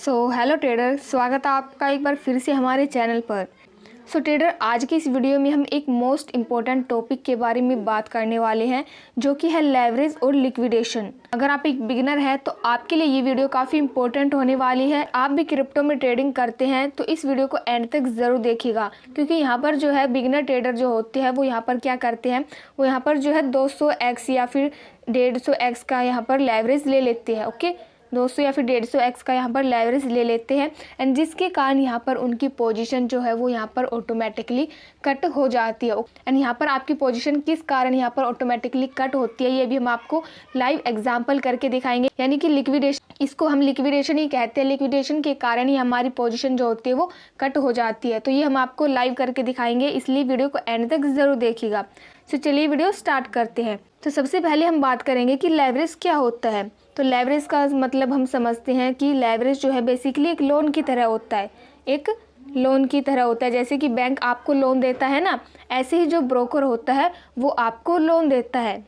Hello trader, स्वागत है आपका एक बार फिर से हमारे चैनल पर। ट्रेडर, आज की इस वीडियो में हम एक मोस्ट इम्पोर्टेंट टॉपिक के बारे में बात करने वाले हैं, जो कि है लेवरेज और लिक्विडेशन। अगर आप एक बिगिनर हैं तो आपके लिए ये वीडियो काफ़ी इंपॉर्टेंट होने वाली है। आप भी क्रिप्टो में ट्रेडिंग करते हैं तो इस वीडियो को एंड तक ज़रूर देखिएगा, क्योंकि यहाँ पर जो है बिगिनर ट्रेडर जो होते हैं वो यहाँ पर क्या करते हैं, वो यहाँ पर जो है 200x या फिर 150x का यहाँ पर लेवरेज ले लेते हैं। ओके, 200 या फिर 150x का यहाँ पर लेवरेज ले लेते हैं, एंड जिसके कारण यहाँ पर उनकी पोजीशन जो है वो यहाँ पर ऑटोमेटिकली कट हो जाती है। एंड यहाँ पर आपकी पोजीशन किस कारण यहाँ पर ऑटोमेटिकली कट होती है, ये भी हम आपको लाइव एग्जांपल करके दिखाएंगे। यानी कि लिक्विडेशन, इसको हम लिक्विडेशन ही कहते हैं। लिक्विडेशन के कारण ही हमारी पोजीशन जो होती है वो कट हो जाती है। तो ये हम आपको लाइव करके दिखाएंगे, इसलिए वीडियो को एंड तक ज़रूर देखिएगा। तो चलिए वीडियो स्टार्ट करते हैं। तो सबसे पहले हम बात करेंगे कि लेवरेज क्या होता है। तो लेवरेज का मतलब हम समझते हैं कि लेवरेज जो है बेसिकली एक लोन की तरह होता है, एक लोन की तरह होता है। जैसे कि बैंक आपको लोन देता है ना, ऐसे ही जो ब्रोकर होता है वो आपको लोन देता है।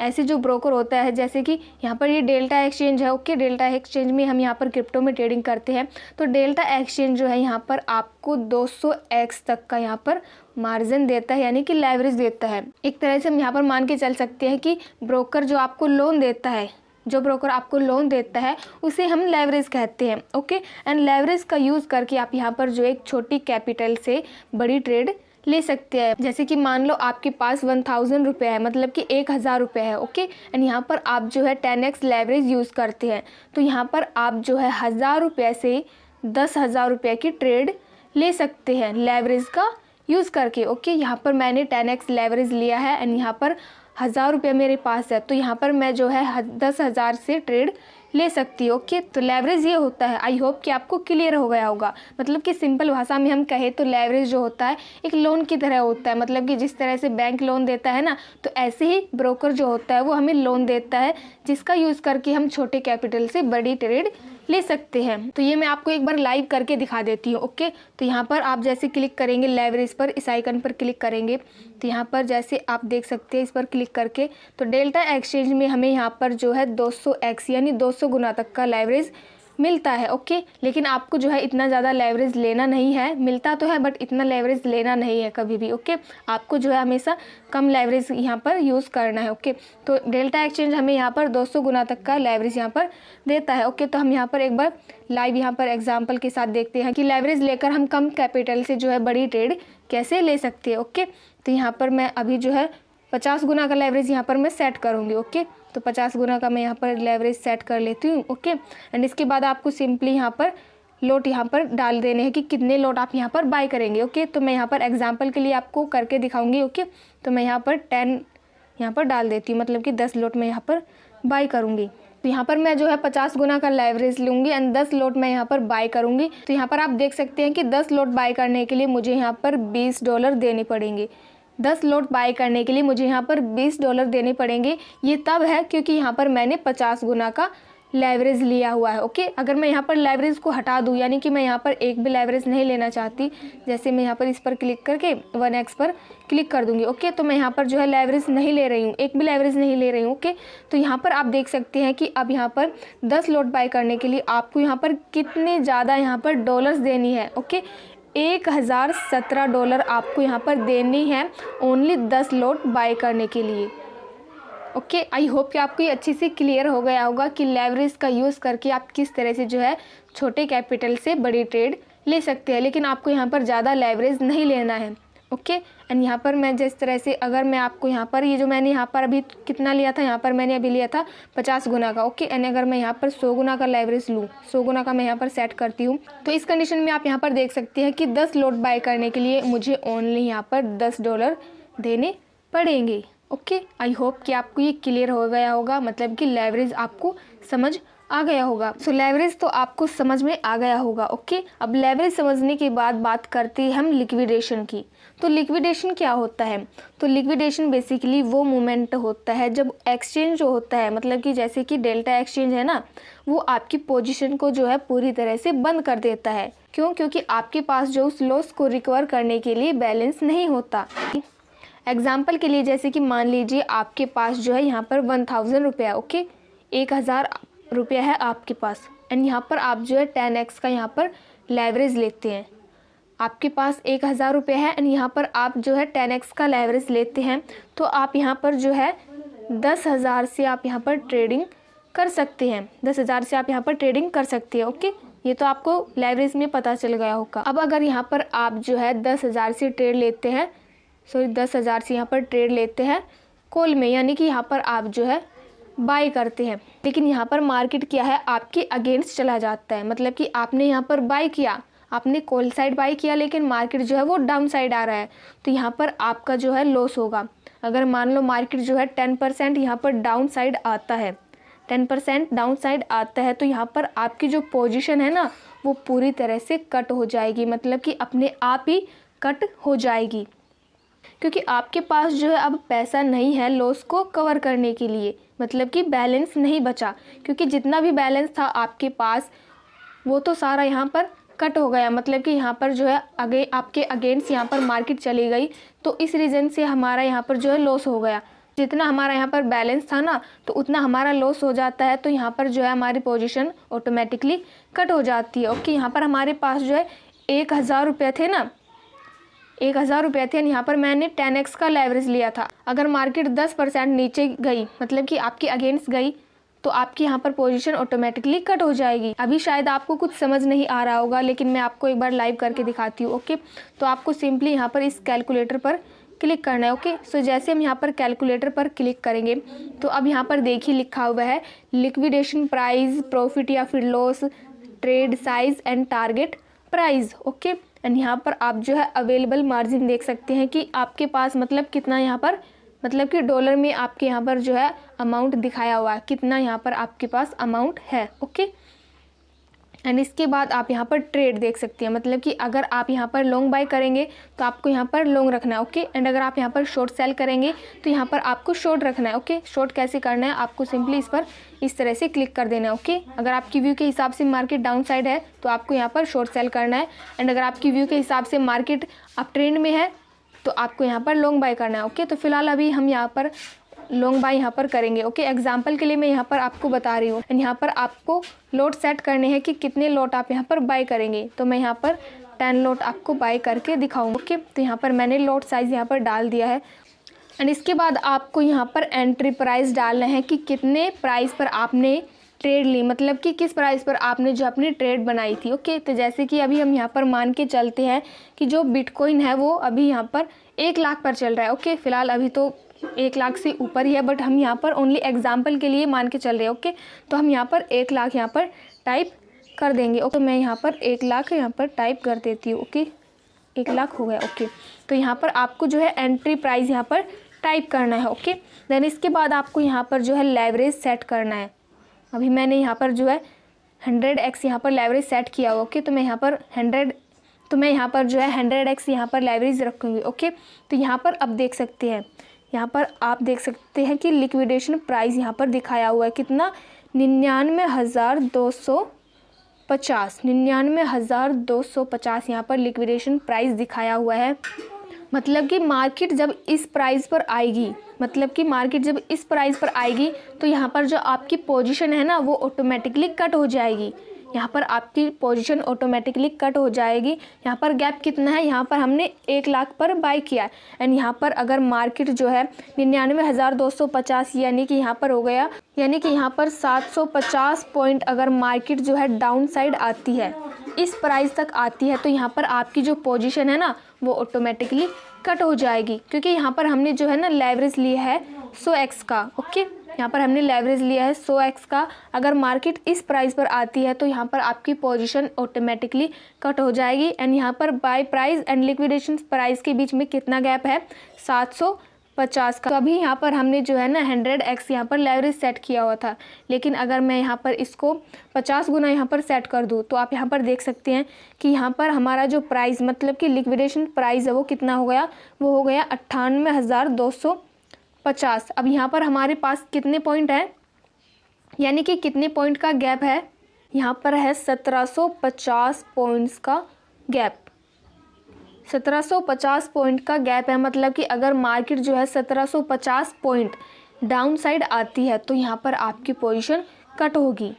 ऐसे जो ब्रोकर होता है, जैसे कि यहाँ पर ये डेल्टा एक्सचेंज है। ओके, डेल्टा एक्सचेंज में हम यहाँ पर क्रिप्टो में ट्रेडिंग करते हैं। तो डेल्टा एक्सचेंज जो है यहाँ पर आपको 200x तक का यहाँ पर मार्जिन देता है, यानी कि लेवरेज देता है। एक तरह से हम यहाँ पर मान के चल सकते हैं कि ब्रोकर जो आपको लोन देता है, जो ब्रोकर आपको लोन देता है उसे हम लेवरेज कहते हैं। ओके, एंड लेवरेज का यूज़ करके आप यहाँ पर जो एक छोटी कैपिटल से बड़ी ट्रेड ले सकते हैं। जैसे कि मान लो आपके पास 1000 रुपये है, मतलब कि 1000 रुपये है। ओके, एंड यहाँ पर आप जो है 10x लेवरेज यूज़ करते हैं। तो यहाँ पर आप जो है 1000 रुपये से 10,000 रुपये की ट्रेड ले सकते हैं लेवरेज का यूज़ करके। ओके, यहाँ पर मैंने 10x लेवरेज लिया है एंड यहाँ पर 1000 रुपये मेरे पास है, तो यहाँ पर मैं जो है 10,000 से ट्रेड ले सकती हूँ। ओके, तो लेवरेज ये होता है। आई होप कि आपको क्लियर हो गया होगा। मतलब कि सिंपल भाषा में हम कहें तो लेवरेज जो होता है एक लोन की तरह होता है। मतलब कि जिस तरह से बैंक लोन देता है ना, तो ऐसे ही ब्रोकर जो होता है वो हमें लोन देता है, जिसका यूज़ करके हम छोटे कैपिटल से बड़ी ट्रेड ले सकते हैं। तो ये मैं आपको एक बार लाइव करके दिखा देती हूँ। ओके, तो यहाँ पर आप जैसे क्लिक करेंगे लेवरेज पर, इस आइकन पर क्लिक करेंगे तो यहाँ पर जैसे आप देख सकते हैं इस पर क्लिक करके, तो डेल्टा एक्सचेंज में हमें यहाँ पर जो है 200x यानी 200 गुना तक का लेवरेज मिलता है। ओके, लेकिन आपको जो है इतना ज़्यादा लेवरेज लेना नहीं है। मिलता तो है बट इतना लेवरेज लेना नहीं है कभी भी। ओके, आपको जो है हमेशा कम लेवरेज यहाँ पर यूज़ करना है। ओके, तो डेल्टा एक्सचेंज हमें यहाँ पर 200 गुना तक का लेवरेज यहाँ पर देता है। ओके, तो हम यहाँ पर एक बार लाइव यहाँ पर एग्जाम्पल के साथ देखते हैं कि लेवरेज लेकर हम कम कैपिटल से जो है बड़ी ट्रेड कैसे ले सकते हैं। ओके, तो यहाँ पर मैं अभी जो है 50 गुना का लेवरेज यहाँ पर मैं सेट करूँगी। ओके, तो 50 गुना का मैं यहाँ पर लेवरेज सेट कर लेती हूँ। ओके, एंड इसके बाद आपको सिंपली यहाँ पर लोट यहाँ पर डाल देने हैं कि कितने लोट आप यहाँ पर बाय करेंगे। ओके, तो मैं यहाँ पर एग्जांपल के लिए आपको करके दिखाऊंगी। ओके, तो मैं यहाँ पर 10 यहाँ पर डाल देती हूँ, मतलब कि 10 लोट मैं यहाँ पर बाय करूँगी। तो यहाँ पर मैं जो है 50 गुना का लेवरेज लूँगी एंड 10 लोट मैं यहाँ पर बाय करूँगी। तो यहाँ पर आप देख सकते हैं कि 10 लोट बाय करने के लिए मुझे यहाँ पर $20 देने पड़ेंगे। 10 लोट बाय करने के लिए मुझे यहाँ पर $20 देने पड़ेंगे। ये तब है क्योंकि यहाँ पर मैंने 50 गुना का लेवरेज लिया हुआ है। ओके, अगर मैं यहाँ पर लेवरेज को हटा दूँ, यानी कि मैं यहाँ पर एक भी लेवरेज नहीं लेना चाहती, जैसे मैं यहाँ पर इस पर क्लिक करके 1x पर क्लिक कर दूँगी। ओके, तो मैं यहाँ पर जो है लेवरेज नहीं ले रही हूँ, एक भी लेवरेज नहीं ले रही हूँ। ओके, तो यहाँ पर आप देख सकते हैं कि अब यहाँ पर 10 लोट बाय करने के लिए आपको यहाँ पर कितने ज़्यादा यहाँ पर डॉलर्स देनी है। ओके, $1017 आपको यहाँ पर देनी है ओनली 10 लोट बाय करने के लिए। ओके, आई होप कि आपको ये अच्छी से क्लियर हो गया होगा कि लेवरेज का यूज़ करके आप किस तरह से जो है छोटे कैपिटल से बड़ी ट्रेड ले सकते हैं, लेकिन आपको यहाँ पर ज़्यादा लेवरेज नहीं लेना है। ओके, एंड यहाँ पर मैं जिस तरह से, अगर मैं आपको यहाँ पर ये जो मैंने यहाँ पर अभी कितना लिया था, यहाँ पर मैंने अभी लिया था 50 गुना का। ओके, एंड अगर मैं यहाँ पर 100 गुना का लेवरेज लूँ, 100 गुना का मैं यहाँ पर सेट करती हूँ, तो इस कंडीशन में आप यहाँ पर देख सकते हैं कि 10 लोट बाय करने के लिए मुझे ओनली यहाँ पर $10 देने पड़ेंगे। ओके, आई होप कि आपको ये क्लियर हो गया होगा, मतलब कि लेवरेज आपको समझ आ गया होगा। सो लेवरेज तो आपको समझ में आ गया होगा। ओके, अब लेवरेज समझने के बाद बात करते हैं हम लिक्विडेशन की। तो लिक्विडेशन क्या होता है? तो लिक्विडेशन बेसिकली वो मोमेंट होता है जब एक्सचेंज जो होता है, मतलब कि जैसे कि डेल्टा एक्सचेंज है ना, वो आपकी पोजीशन को जो है पूरी तरह से बंद कर देता है। क्यों? क्योंकि आपके पास जो उस लॉस को रिकवर करने के लिए बैलेंस नहीं होता। एग्जाम्पल के लिए जैसे कि मान लीजिए आपके पास जो है यहाँ पर 1000 रुपया। ओके, 1000 रुपया है आपके पास एंड यहाँ पर आप जो है 10x का यहाँ पर लेवरेज लेते हैं। आपके पास 1000 रुपये है एंड यहाँ पर आप जो है 10x का लेवरेज लेते हैं, तो आप यहाँ पर जो है 10,000 से आप यहाँ पर ट्रेडिंग कर सकते हैं। 10,000 से आप यहाँ पर ट्रेडिंग कर सकते हैं। ओके, ये तो आपको लेवरेज में पता चल गया होगा। अब अगर यहाँ पर आप जो है 10,000 से ट्रेड लेते हैं, 10,000 से यहाँ पर ट्रेड लेते हैं कॉल में, यानी कि यहाँ पर आप जो है बाय करते हैं, लेकिन यहाँ पर मार्केट क्या है आपके अगेंस्ट चला जाता है। मतलब कि आपने यहाँ पर बाय किया, आपने कॉल साइड बाय किया, लेकिन मार्केट जो है वो डाउन साइड आ रहा है, तो यहाँ पर आपका जो है लॉस होगा। अगर मान लो मार्केट जो है 10% यहाँ पर डाउन साइड आता है, 10% डाउन साइड आता है, तो यहाँ पर आपकी जो पोजीशन है ना वो पूरी तरह से कट हो जाएगी। मतलब कि अपने आप ही कट हो जाएगी, क्योंकि आपके पास जो है अब पैसा नहीं है लॉस को कवर करने के लिए। मतलब कि बैलेंस नहीं बचा, क्योंकि जितना भी बैलेंस था आपके पास वो तो सारा यहाँ पर कट हो गया। मतलब कि यहाँ पर जो है आपके अगेंस्ट यहाँ पर मार्केट चली गई, तो इस रीज़न से हमारा यहाँ पर जो है लॉस हो गया। जितना हमारा यहाँ पर बैलेंस था ना तो उतना हमारा लॉस हो जाता है, तो यहाँ पर जो है हमारी पोजीशन ऑटोमेटिकली कट हो जाती है। ओके, यहाँ पर हमारे पास जो है 1000 रुपये थे ना, 1000 रुपये थे, यहाँ पर मैंने 10x का लेवरेज लिया था। अगर मार्केट 10% नीचे गई, मतलब कि आपके अगेंस्ट गई, तो आपकी यहाँ पर पोजीशन ऑटोमेटिकली कट हो जाएगी। अभी शायद आपको कुछ समझ नहीं आ रहा होगा, लेकिन मैं आपको एक बार लाइव करके दिखाती हूँ। ओके, तो आपको सिंपली यहाँ पर इस कैलकुलेटर पर क्लिक करना है। ओके, सो जैसे हम यहाँ पर कैलकुलेटर पर क्लिक करेंगे तो अब यहाँ पर देखिए लिखा हुआ है लिक्विडेशन प्राइस, प्रॉफिट या फिर loss, trade size and target price. Okay, and यहाँ पर आप जो है अवेलेबल मार्जिन देख सकते हैं कि आपके पास मतलब कितना यहाँ पर, मतलब कि डॉलर में आपके यहाँ पर जो है अमाउंट दिखाया हुआ है, कितना यहाँ पर आपके पास अमाउंट है। ओके, एंड इसके बाद आप यहाँ पर ट्रेड देख सकते हैं। मतलब कि अगर आप यहाँ पर लॉन्ग बाय करेंगे तो आपको यहाँ पर लॉन्ग रखना है। ओके, एंड अगर आप यहाँ पर शॉर्ट सेल करेंगे तो यहाँ पर आपको शॉर्ट रखना है। ओके, शॉर्ट कैसे करना है, आपको सिंपली इस पर इस तरह से क्लिक कर देना है। ओके, अगर आपकी व्यू के हिसाब से मार्केट डाउन साइड है तो आपको यहाँ पर शॉर्ट सेल करना है, एंड अगर आपकी व्यू के हिसाब से मार्केट अप ट्रेंड में है तो आपको यहाँ पर लॉन्ग बाय करना है। ओके, तो फिलहाल अभी हम यहाँ पर लॉन्ग बाय यहाँ पर करेंगे। ओके, एग्जांपल के लिए मैं यहाँ पर आपको बता रही हूँ, एंड यहाँ पर आपको लॉट सेट करने हैं कि कितने लॉट आप यहाँ पर बाय करेंगे। तो मैं यहाँ पर 10 लॉट आपको बाय करके दिखाऊंगा। ओके, तो यहाँ पर मैंने लॉट साइज़ यहाँ पर डाल दिया है, एंड इसके बाद आपको यहाँ पर एंट्री प्राइस डालना है कि कितने प्राइस पर आपने ट्रेड ली, मतलब कि किस प्राइस पर आपने जो अपनी ट्रेड बनाई थी। ओके, तो जैसे कि अभी हम यहाँ पर मान के चलते हैं कि जो बिटकॉइन है वो अभी यहाँ पर 1 लाख पर चल रहा है। ओके, फिलहाल अभी तो 1 लाख से ऊपर ही है, बट हम यहाँ पर ओनली एग्जाम्पल के लिए मान के चल रहे हैं। ओके, तो हम यहाँ पर 1 लाख यहाँ पर टाइप कर देंगे। ओके, मैं यहाँ पर 1 लाख यहाँ पर टाइप कर देती हूँ। ओके, 1 लाख हो गया। ओके, तो यहाँ पर आपको जो है एंट्री प्राइस यहाँ पर टाइप करना है। ओके, देन इसके बाद आपको यहाँ पर जो है लेवरेज सेट करना है। अभी मैंने यहाँ पर जो है 100x यहाँ पर लेवरेज सेट किया। ओके, तो मैं यहाँ पर 100x यहाँ पर लेवरेज रखूँगी। ओके, तो यहाँ पर अब देख सकते हैं, यहाँ पर आप देख सकते हैं कि लिक्विडेशन प्राइस यहाँ पर दिखाया हुआ है कितना, 99,250, 99,250 यहाँ पर लिक्विडेशन प्राइस दिखाया हुआ है। मतलब कि मार्केट जब इस प्राइस पर आएगी, तो यहाँ पर जो आपकी पोजीशन है ना वो ऑटोमेटिकली कट हो जाएगी। यहाँ पर आपकी पोजीशन ऑटोमेटिकली कट हो जाएगी। यहाँ पर गैप कितना है, यहाँ पर हमने 1 लाख पर बाय किया है, एंड यहाँ पर अगर मार्केट जो है 99,250 यानी कि यहाँ पर हो गया, यानी कि यहाँ पर 750 पॉइंट अगर मार्केट जो है डाउन साइड आती है, इस प्राइस तक आती है, तो यहाँ पर आपकी जो पोजीशन है ना वो ऑटोमेटिकली कट हो जाएगी, क्योंकि यहाँ पर हमने जो है ना लेवरेज लिया है 100x का। ओके, यहाँ पर हमने लेवरेज लिया है 100x का। अगर मार्केट इस प्राइस पर आती है तो यहाँ पर आपकी पोजीशन ऑटोमेटिकली कट हो जाएगी, एंड यहाँ पर buy price and liquidation price के बीच में कितना गैप है, 750 का। तो अभी यहाँ पर हमने जो है ना 100x यहाँ पर लेवरेज सेट किया हुआ था, लेकिन अगर मैं यहाँ पर इसको 50 गुना यहाँ पर सेट कर दूँ तो आप यहाँ पर देख सकते हैं कि यहाँ पर हमारा जो प्राइस मतलब कि लिक्विडेशन प्राइस है वो कितना हो गया, वो हो गया 98,250। अब यहाँ पर हमारे पास कितने पॉइंट हैं, यानी कि कितने पॉइंट का गैप है, यहाँ पर है 1750 पॉइंट्स का गैप, 1750 पॉइंट का गैप है। मतलब कि अगर मार्केट जो है 1750 पॉइंट डाउन साइड आती है तो यहाँ पर आपकी पोजीशन कट होगी।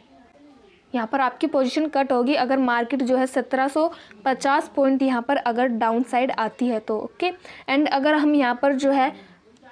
यहाँ पर आपकी पोजीशन कट होगी अगर मार्केट जो है 1750 पॉइंट यहाँ पर अगर डाउन साइड आती है तो। ओके, एंड अगर हम यहाँ पर जो है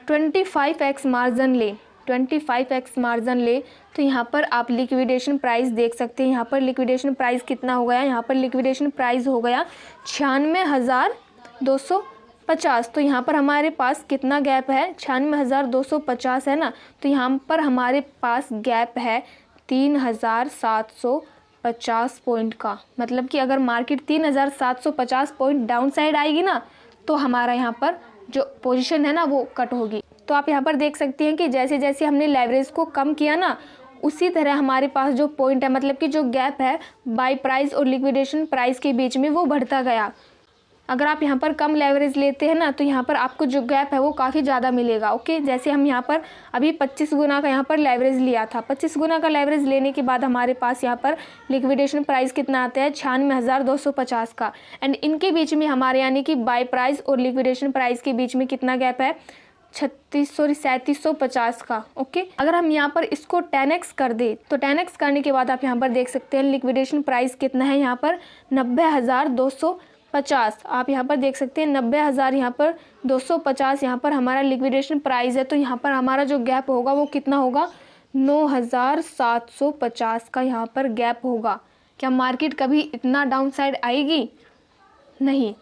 25x मार्जिन ले 25x मार्जिन ले तो यहाँ पर आप लिक्विडेशन प्राइस देख सकते हैं। यहाँ पर लिक्विडेशन प्राइस कितना हो गया, यहाँ पर लिक्विडेशन प्राइस हो गया 96,250। तो यहाँ पर हमारे पास कितना गैप है, 96,250 है ना, तो यहाँ पर हमारे पास गैप है 3,750 पॉइंट का। मतलब कि अगर मार्केट 3,750 पॉइंट डाउन साइड आएगी ना तो हमारा यहाँ पर जो पोजीशन है ना वो कट होगी। तो आप यहाँ पर देख सकते हैं कि जैसे जैसे हमने लेवरेज को कम किया ना उसी तरह हमारे पास जो पॉइंट है, मतलब कि जो गैप है बाय प्राइस और लिक्विडेशन प्राइस के बीच में, वो बढ़ता गया। अगर आप यहाँ पर कम लेवरेज लेते हैं ना तो यहाँ पर आपको जो गैप है वो काफ़ी ज़्यादा मिलेगा। ओके, जैसे हम यहाँ पर अभी 25 गुना का यहाँ पर लेवरेज लिया था, 25 गुना का लेवरेज लेने के बाद हमारे पास यहाँ पर लिक्विडेशन प्राइस कितना आता है 96,250 का। एंड इनके बीच में हमारे यानी कि बाय प्राइस और लिक्विडेशन प्राइस के बीच में कितना गैप है 3750 का। ओके, अगर हम यहाँ पर इसको 10x कर दे तो 10x करने के बाद आप यहाँ पर देख सकते हैं लिक्विडेशन प्राइस कितना है यहाँ पर 90,250। आप यहाँ पर देख सकते हैं 90,000 यहाँ पर 250 यहाँ पर हमारा लिक्विडेशन प्राइस है। तो यहाँ पर हमारा जो गैप होगा वो कितना होगा 9,750 का यहाँ पर गैप होगा। क्या मार्केट कभी इतना डाउन साइड आएगी? नहीं।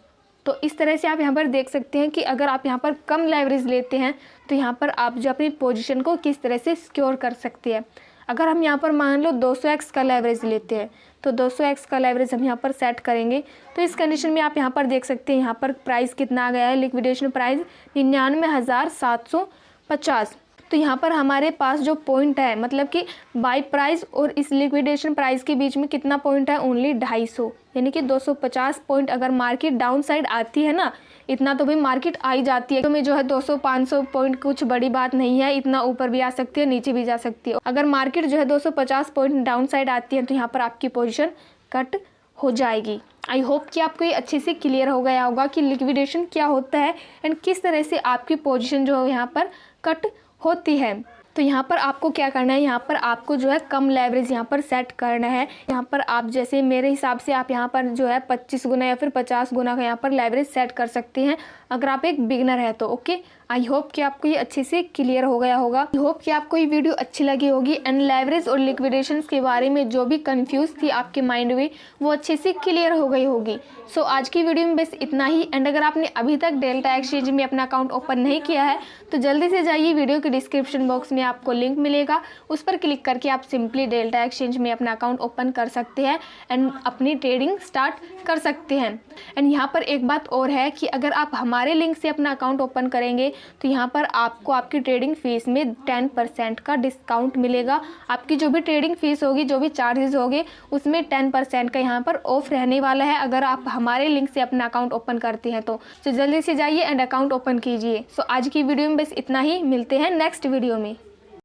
तो इस तरह से आप यहाँ पर देख सकते हैं कि अगर आप यहाँ पर कम लेवरेज लेते हैं तो यहाँ पर आप जो अपनी पोजीशन को किस तरह से सिक्योर कर सकते हैं। अगर हम यहाँ पर मान लो 200x का लेवरेज लेते हैं तो 200x का लेवरेज हम यहाँ पर सेट करेंगे तो इस कंडीशन में आप यहाँ पर देख सकते हैं यहाँ पर प्राइस कितना आ गया है, लिक्विडेशन प्राइस 99,750। तो यहाँ पर हमारे पास जो पॉइंट है, मतलब कि बाय प्राइस और इस लिक्विडेशन प्राइस के बीच में कितना पॉइंट है, ओनली 250, यानी कि 250 पॉइंट। अगर मार्केट डाउन साइड आती है ना, इतना तो भाई मार्केट आ ही जाती है, तो में जो है 200-500 पॉइंट कुछ बड़ी बात नहीं है, इतना ऊपर भी आ सकती है नीचे भी जा सकती है। अगर मार्केट जो है 250 पॉइंट डाउन साइड आती है तो यहाँ पर आपकी पोजीशन कट हो जाएगी। आई होप कि आपको ये अच्छे से क्लियर हो गया होगा कि लिक्विडेशन क्या होता है एंड किस तरह से आपकी पोजीशन जो है यहाँ पर कट होती है। तो यहाँ पर आपको क्या करना है, यहाँ पर आपको जो है कम लेवरेज यहाँ पर सेट करना है। यहाँ पर आप जैसे मेरे हिसाब से आप यहाँ पर जो है 25 गुना या फिर 50 गुना का यहाँ पर लेवरेज सेट कर सकते हैं अगर आप एक बिगनर है तो। ओके, आई होप कि आपको ये अच्छे से क्लियर हो गया होगा। आई होप कि आपको ये वीडियो अच्छी लगी होगी एंड लेवरेज और लिक्विडेशंस के बारे में जो भी कंफ्यूज थी आपके माइंड में वो अच्छे से क्लियर हो गई होगी। सो आज की वीडियो में बस इतना ही। एंड अगर आपने अभी तक डेल्टा एक्सचेंज में अपना अकाउंट ओपन नहीं किया है तो जल्दी से जाइए, वीडियो के डिस्क्रिप्शन बॉक्स में आपको लिंक मिलेगा, उस पर क्लिक करके आप सिंपली डेल्टा एक्सचेंज में अपना अकाउंट ओपन कर सकते हैं एंड अपनी ट्रेडिंग स्टार्ट कर सकते हैं। एंड यहाँ पर एक बात और है कि अगर आप हमारे लिंक से अपना अकाउंट ओपन करेंगे तो यहाँ पर आपको आपकी ट्रेडिंग फीस में 10% का डिस्काउंट मिलेगा। आपकी जो भी ट्रेडिंग फीस होगी, जो भी चार्जेस होंगे, उसमें 10% का यहाँ पर ऑफ रहने वाला है अगर आप हमारे लिंक से अपना अकाउंट ओपन करते हैं तो जल्दी से जाइए एंड अकाउंट ओपन कीजिए। सो आज की वीडियो में बस इतना ही, मिलते हैं नेक्स्ट वीडियो में।